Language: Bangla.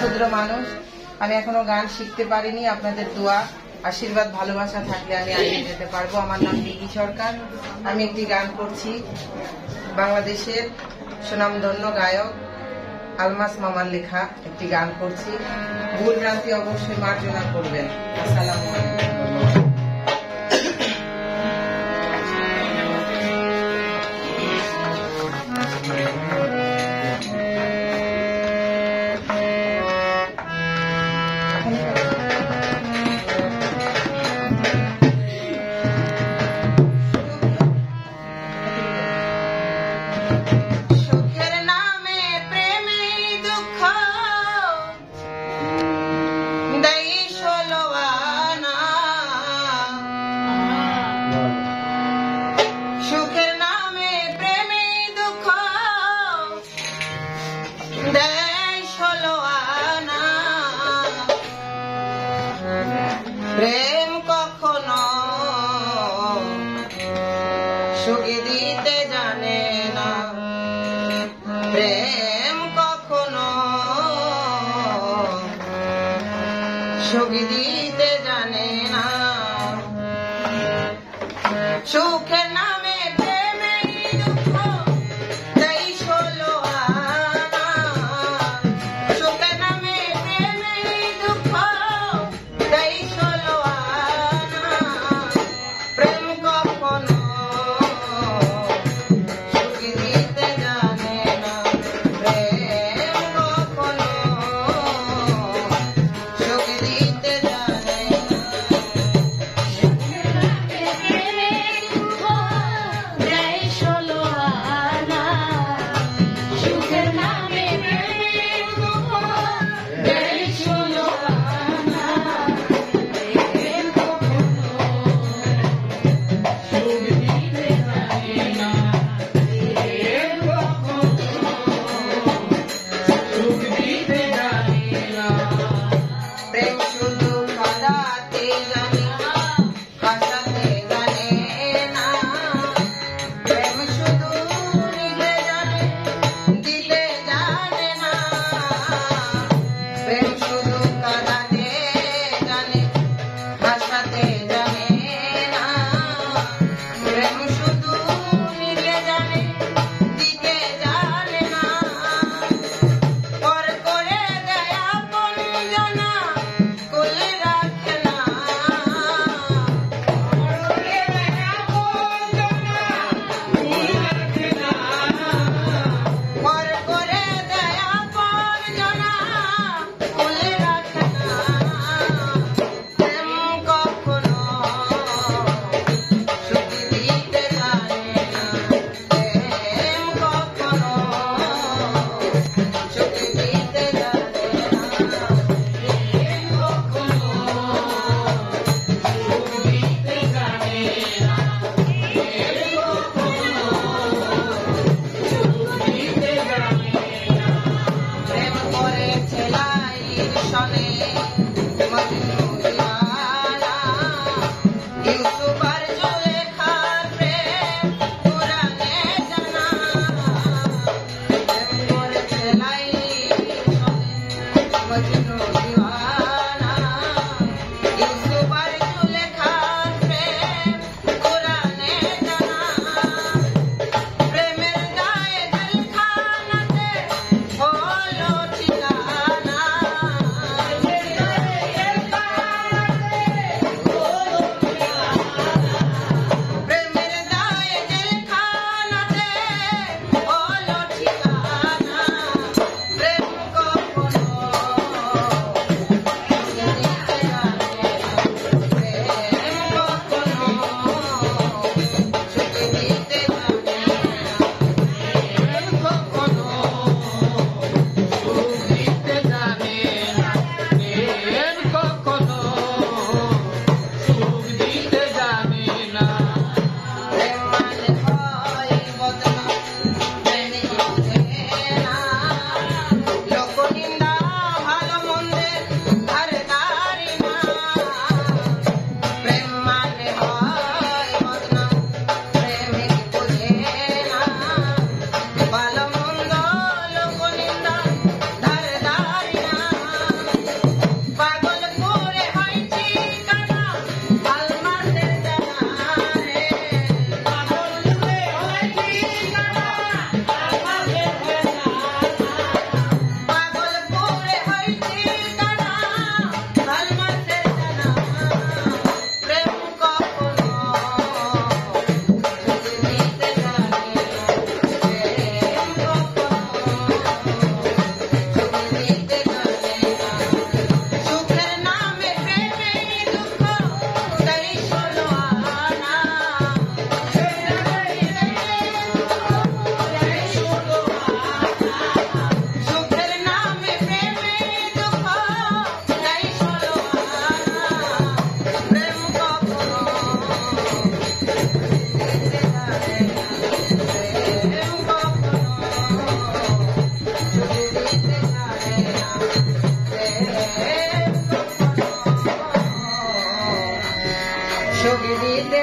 ক্ষুদ্র মানুষ, আমি এখনো গান শিখতে পারিনি। আপনাদের দোয়া আশীর্বাদ ভালোবাসা থাকলে আমি এগিয়ে যেতে পারবো। আমার নাম দিঘি সরকার। আমি একটি গান করছি বাংলাদেশের সুনামধন্য গায়ক আলমাস মামার লেখা একটি গান করছি। ভুল ভ্রান্তি অবশ্যই মার্জনা করবেন। আসসালামু আলাইকুম। প্রেম কখনো সুখ দিতে জানে না, প্রেম কখনো সুখ দিতে জানে না। সুখের নামে প্রেমেই দুঃখ দেয় ষোলো আনা, সুখের নামে প্রেমেই দুঃখ দেয় ষোলো আনা। প্রেম কখনো সুখ দিতে জানে না, প্রেম কখনো সুখ দিতে জানে না। প্রেম শুধু কাঁদাতে জানে, হাসাতে জানে না। প্রেম শুধু নিতে জানে, দিতে জানে না। প্রেম শুধু কাঁদাতে জানে, হাসাতে জানে না। প্রেম শুধু নিতে জানে, দিতে জানে না। পর করে দেয় আপন জনা, কুল রাখে না। পর করে দেয় আপন জনা, কুল রাখে না। প্রেম কখনো সুখ দিতে জানে না, প্রেম কখনো সুখ দিতে জানে না। প্রেম করেছে লাইলির সনে মজনু দিওয়ানা, ইউসুফ আর জুলেখার প্রেম কুরআনে জানা। প্রেম করেছে লাইলির সনে মজনু দিওয়ানা, ইউসুফ আর জুলেখার প্রেম কুরআনে জানা। প্রেমের গায়ে জেলখানাতে হলো ঠিকানা, প্রেমের গায়ে জেলখানাতে হলো ঠিকানা। প্রেম কখনো ছবি দিতে